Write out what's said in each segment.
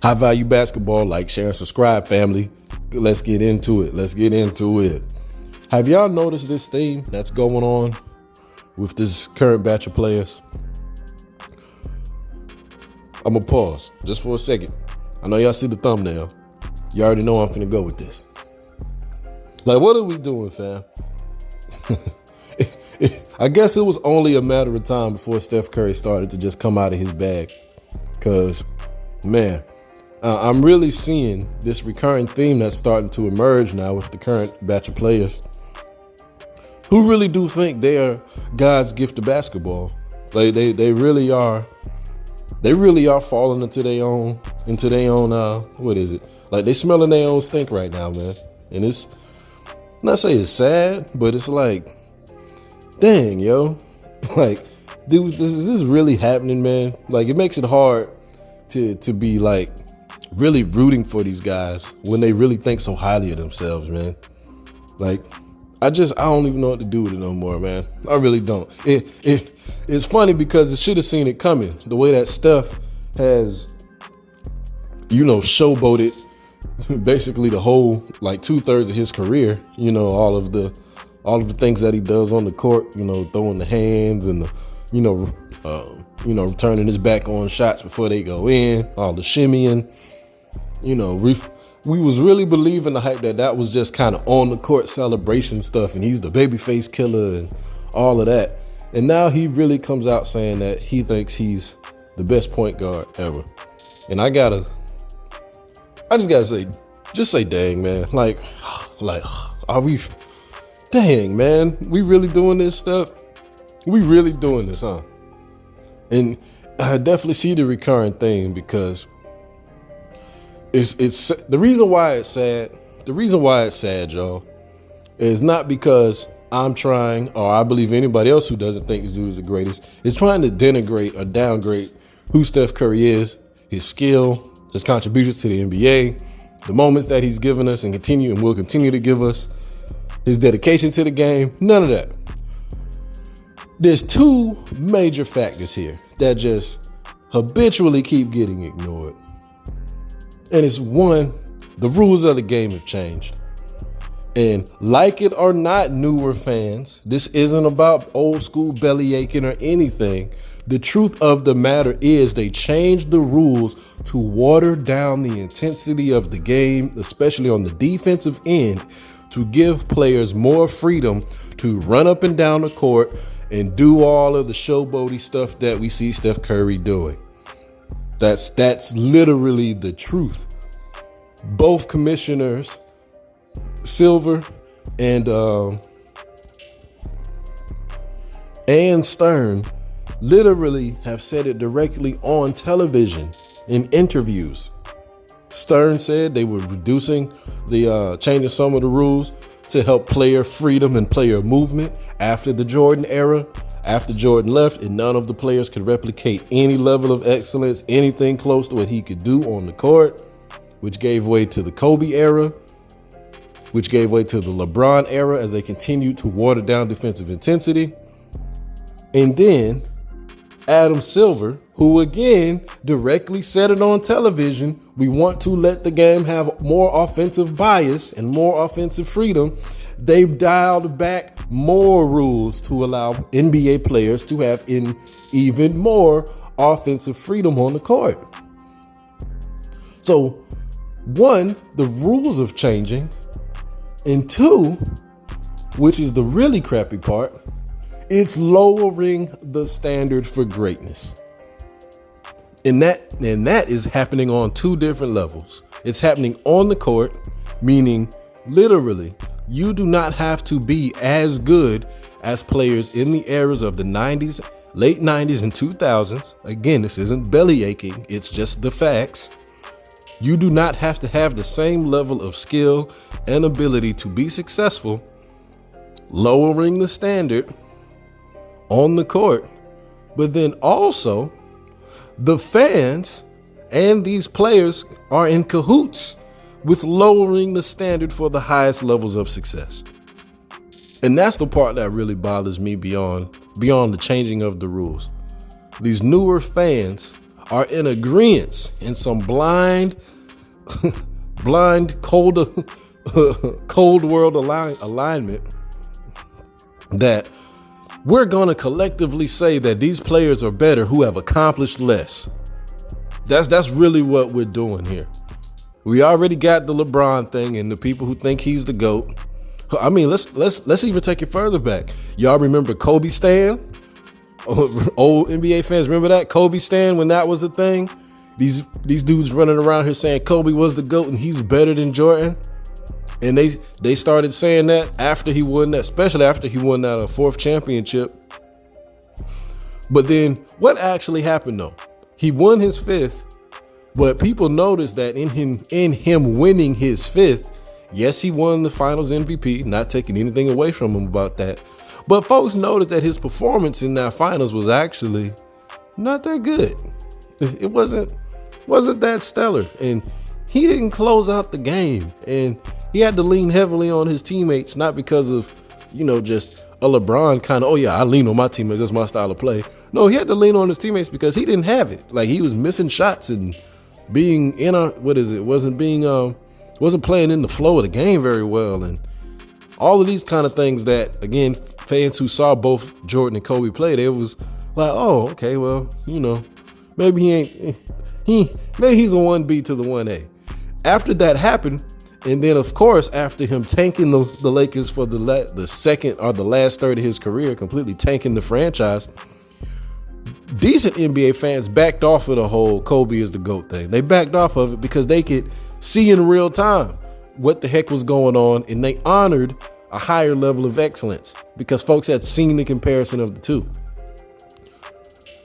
High value basketball, like, share, and subscribe, family. Let's get into it. Have y'all noticed this theme that's going on with this current batch of players? I'm gonna pause just for a second. I know y'all see the thumbnail. You already know I'm finna go with this. Like, what are we doing, fam? I guess it was only a matter of time before Steph Curry started to just come out of his bag. Cause, man, I'm really seeing this recurring theme that's starting to emerge now with the current batch of players who really do think they are God's gift to basketball. Like they really are. They really are falling into their own. What is it? Like, they smelling their own stink right now, man. And it's not saying it's sad, but it's like, dang, yo, like, dude, is this really happening, man? Like, it makes it hard to be like really rooting for these guys when they really think so highly of themselves, man. Like, I don't even know what to do with it no more, man. I really don't. It's funny because it should have seen it coming. The way that Steph has, showboated basically the whole, like, 2/3 of his career. All of the things that he does on the court. Throwing the hands and the, turning his back on shots before they go in. All the shimmying. We was really believing the hype that was just kind of on the court celebration stuff, and he's the babyface killer and all of that. And now he really comes out saying that he thinks he's the best point guard ever. And I just gotta say, dang, man. Like, are we, dang, man, we really doing this stuff? We really doing this, huh? And I definitely see the recurring thing because it's the reason why it's sad. The reason why it's sad, y'all, is not because I'm trying, or I believe anybody else who doesn't think this dude is the greatest, is trying to denigrate or downgrade who Steph Curry is, his skill, his contributions to the NBA, the moments that he's given us and will continue to give us, his dedication to the game. None of that. There's two major factors here that just habitually keep getting ignored. And it's one, the rules of the game have changed. And like it or not, newer fans, this isn't about old school belly aching or anything. The truth of the matter is they changed the rules to water down the intensity of the game, especially on the defensive end, to give players more freedom to run up and down the court and do all of the showboaty stuff that we see Steph Curry doing. That's literally the truth. Both commissioners, Silver and Stern, literally have said it directly on television in interviews. Stern said they were changing some of the rules to help player freedom and player movement after the Jordan era. After Jordan left, and none of the players could replicate any level of excellence, anything close to what he could do on the court, which gave way to the Kobe era, which gave way to the LeBron era as they continued to water down defensive intensity. And then Adam Silver, who again directly said it on television, we want to let the game have more offensive bias and more offensive freedom. They've dialed back more rules to allow NBA players to have even more offensive freedom on the court. So, one, the rules are changing. And two, which is the really crappy part, it's lowering the standard for greatness. And that is happening on two different levels. It's happening on the court, meaning literally, you do not have to be as good as players in the eras of the 90s, late 90s and 2000s. Again, this isn't belly aching. It's just the facts. You do not have to have the same level of skill and ability to be successful, lowering the standard on the court. But then also, the fans and these players are in cahoots with lowering the standard for the highest levels of success. And that's the part that really bothers me beyond the changing of the rules. These newer fans are in agreement in some blind cold world alignment that we're going to collectively say that these players are better who have accomplished less. That's really what we're doing here. We already got the LeBron thing and the people who think he's the GOAT. I mean, let's even take it further back. Y'all remember Kobe Stan? Old NBA fans remember that? Kobe Stan, when that was a thing? These dudes running around here saying Kobe was the GOAT and he's better than Jordan. And they started saying that after he won that, especially after he won that fourth championship. But then what actually happened though? He won his fifth, but people noticed that in him winning his fifth, yes, he won the finals MVP, not taking anything away from him about that. But folks noticed that his performance in that finals was actually not that good. It wasn't that stellar. And he didn't close out the game. And he had to lean heavily on his teammates, not because of, just a LeBron kind of, oh yeah, I lean on my teammates, that's my style of play. No, he had to lean on his teammates because he didn't have it. Like, he was missing shots and being wasn't playing in the flow of the game very well. And all of these kind of things that, again, fans who saw both Jordan and Kobe play, they was like, oh, okay, well, maybe maybe he's a 1B to the 1A. After that happened, and then of course after him tanking the Lakers for the second or the last third of his career, completely tanking the franchise, decent NBA fans backed off of the whole Kobe is the GOAT thing. They backed off of it because they could see in real time what the heck was going on, and they honored a higher level of excellence because folks had seen the comparison of the two.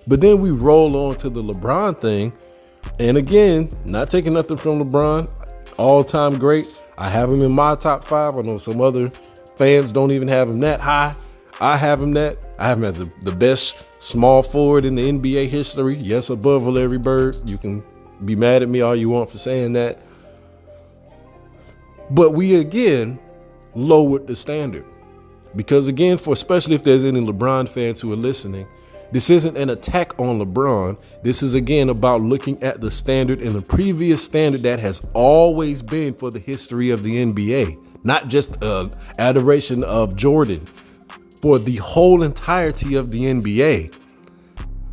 But then we roll on to the LeBron thing. And again, not taking nothing from LeBron, all-time great. I have him in my top 5. I know some other fans don't even have him that high. I have him as the best small forward in the NBA history. Yes, above Larry Bird. You can be mad at me all you want for saying that. But we again lowered the standard. Because again, especially if there's any LeBron fans who are listening, this isn't an attack on LeBron. This is, again, about looking at the standard and the previous standard that has always been for the history of the NBA. Not just adoration of Jordan. For the whole entirety of the NBA.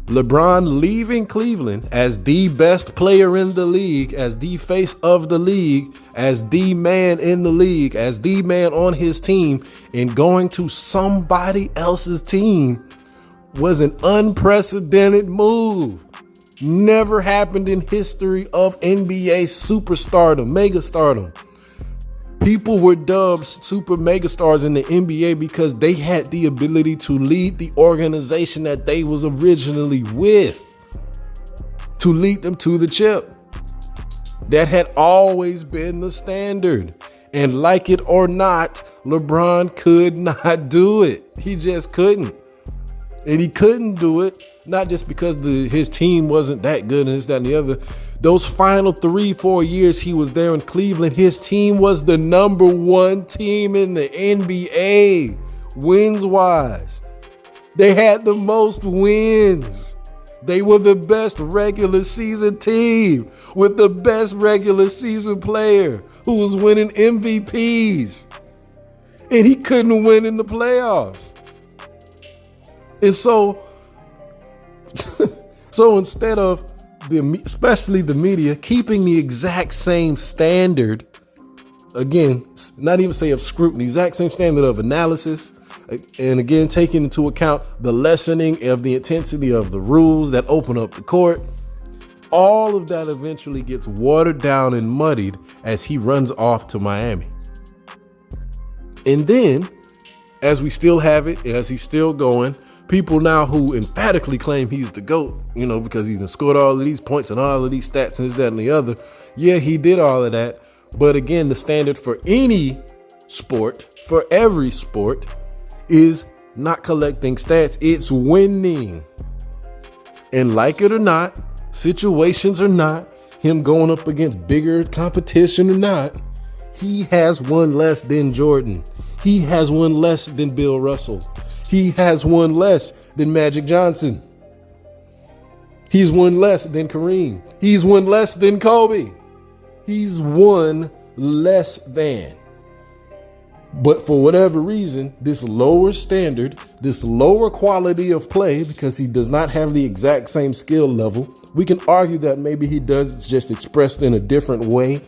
LeBron leaving Cleveland as the best player in the league, as the face of the league, as the man in the league, as the man on his team, and going to somebody else's team was an unprecedented move. Never happened in history of NBA superstardom, megastardom. People were dubbed super megastars in the NBA because they had the ability to lead the organization that they was originally with, to lead them to the chip. That had always been the standard. And like it or not, LeBron could not do it. He just couldn't. And he couldn't do it, not just because his team wasn't that good and this, that, and the other. Those final 3-4 years he was there in Cleveland, his team was the number 1 team in the NBA, wins-wise. They had the most wins. They were the best regular season team with the best regular season player who was winning MVPs. And he couldn't win in the playoffs. And so instead of especially the media keeping the exact same standard, again, not even say of scrutiny, exact same standard of analysis, and again, taking into account the lessening of the intensity of the rules that open up the court, all of that eventually gets watered down and muddied as he runs off to Miami. And then, as we still have it, as he's still going, people now who emphatically claim he's the GOAT, because he scored all of these points and all of these stats and this, that, and the other. Yeah, he did all of that. But again, the standard for any sport, for every sport, is not collecting stats. It's winning. And like it or not, situations or not, him going up against bigger competition or not, he has one less than Jordan. He has one less than Bill Russell. He has one less than Magic Johnson. He's one less than Kareem. He's one less than Kobe. He's one less than. But for whatever reason, this lower standard, this lower quality of play, because he does not have the exact same skill level, we can argue that maybe he does, it's just expressed in a different way.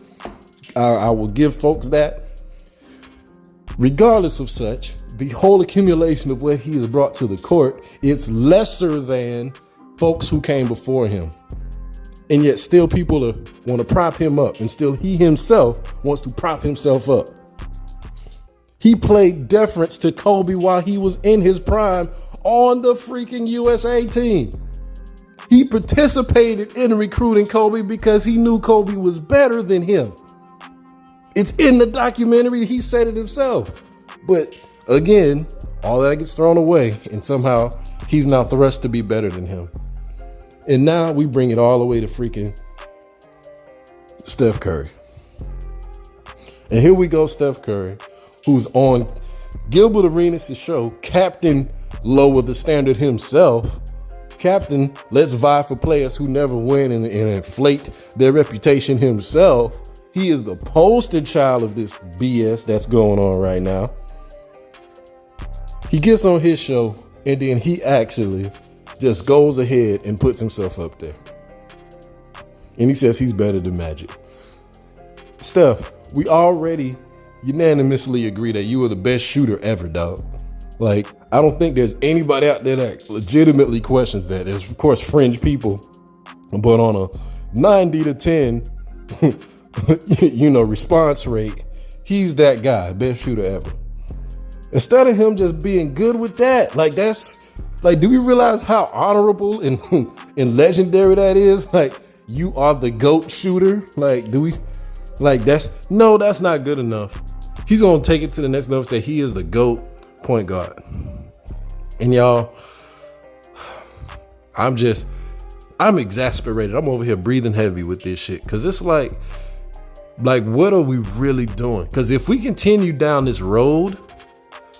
I will give folks that. Regardless of such, the whole accumulation of what he has brought to the court, it's lesser than folks who came before him. And yet still people want to prop him up, and still he himself wants to prop himself up. He played deference to Kobe while he was in his prime on the freaking USA team. He participated in recruiting Kobe because he knew Kobe was better than him. It's in the documentary. He said it himself. But again, all that gets thrown away, and somehow he's now thrust to be better than him. And now we bring it all the way to freaking Steph Curry. And here we go, Steph Curry, who's on Gilbert Arenas' show, Captain Lower the Standard himself. Captain, let's vie for players who never win and inflate their reputation himself. He is the poster child of this BS that's going on right now. He gets on his show and then he actually just goes ahead and puts himself up there. And he says he's better than Magic. Steph, we already unanimously agree that you were the best shooter ever, dog. Like, I don't think there's anybody out there that legitimately questions that. There's, of course, fringe people, but on a 90 to 10, response rate, he's that guy, best shooter ever. Instead of him just being good with that, like that's, like, do we realize how honorable and legendary that is? Like, you are the GOAT shooter. Like, that's not good enough. He's going to take it to the next level and say he is the GOAT point guard. And y'all, I'm exasperated. I'm over here breathing heavy with this shit. Cause it's like, what are we really doing? Cause if we continue down this road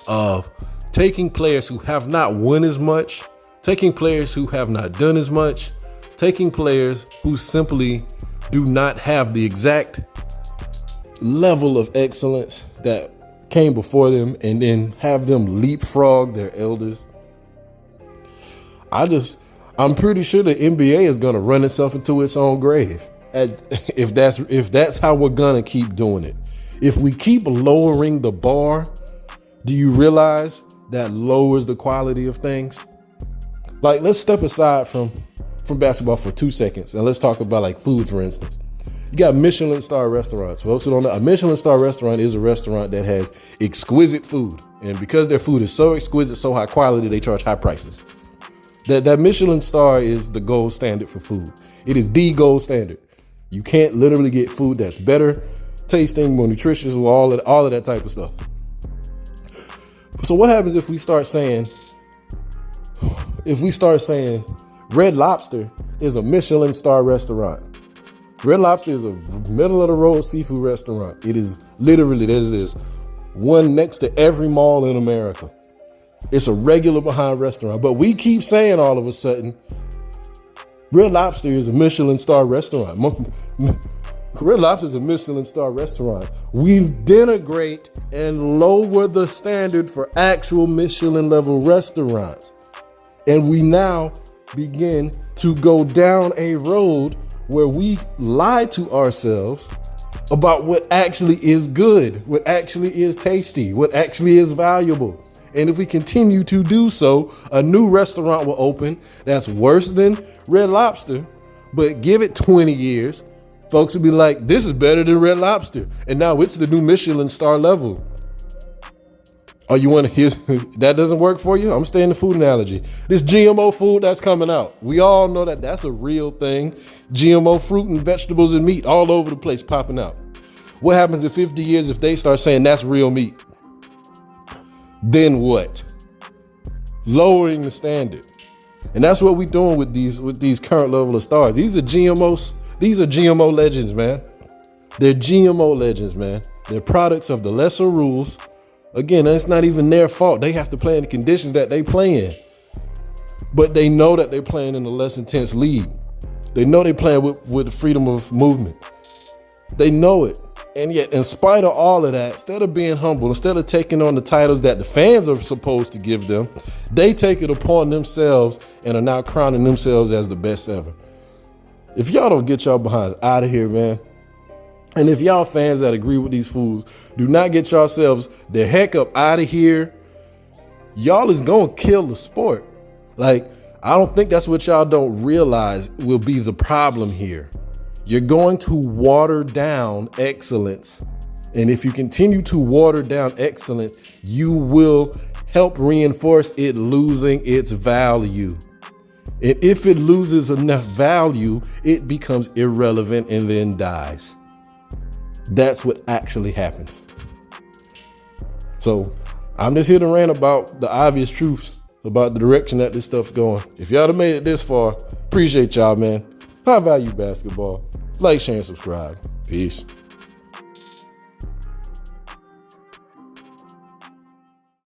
of taking players who have not won as much, taking players who have not done as much, taking players who simply do not have the exact level of excellence that came before them, and then have them leapfrog their elders. I'm pretty sure the NBA is going to run itself into its own grave if that's how we're going to keep doing it. If we keep lowering the bar, do you realize that lowers the quality of things? Like, let's step aside from basketball for 2 seconds and let's talk about like food, for instance. You got Michelin star restaurants. Folks who don't know, a Michelin star restaurant is a restaurant that has exquisite food. And because their food is so exquisite, so high quality, they charge high prices. That Michelin star is the gold standard for food. It is the gold standard. You can't literally get food that's better tasting, more nutritious, with all of that type of stuff. So what happens if we start saying Red Lobster is a Michelin star restaurant? Red Lobster is a middle of the road seafood restaurant. It is literally, there is one next to every mall in America. It's a regular behind restaurant, but we keep saying all of a sudden, Red Lobster is a Michelin star restaurant. Red Lobster is a Michelin star restaurant. We denigrate and lower the standard for actual Michelin level restaurants. And we now begin to go down a road where we lie to ourselves about what actually is good, what actually is tasty, what actually is valuable. And if we continue to do so, a new restaurant will open that's worse than Red Lobster, but give it 20 years, folks will be like, this is better than Red Lobster. And now it's the new Michelin star level. Oh, you want to hear that doesn't work for you? I'm staying in the food analogy. This GMO food that's coming out. We all know that that's a real thing. GMO fruit and vegetables and meat all over the place popping out. What happens in 50 years if they start saying that's real meat? Then what? Lowering the standard. And that's what we're doing with these current level of stars. These are GMOs. These are GMO legends, man. They're GMO legends, man. They're products of the lesser rules. Again, that's not even their fault. They have to play in the conditions that they play in. but they know that they're playing in a less intense league. They know they're playing with the freedom of movement. They know it. And yet, in spite of all of that, instead of being humble, instead of taking on the titles that the fans are supposed to give them, they take it upon themselves and are now crowning themselves as the best ever. If y'all don't get y'all behinds out of here, man, and if y'all fans that agree with these fools do not get yourselves the heck up out of here, y'all is going to kill the sport. Like, I don't think that's what y'all don't realize will be the problem here. You're going to water down excellence. And if you continue to water down excellence, you will help reinforce it losing its value. And if it loses enough value, it becomes irrelevant and then dies. That's what actually happens. So I'm just here to rant about the obvious truths about the direction that this stuff's going. If y'all have made it this far, appreciate y'all, man. High value basketball. Like, share, and subscribe. Peace.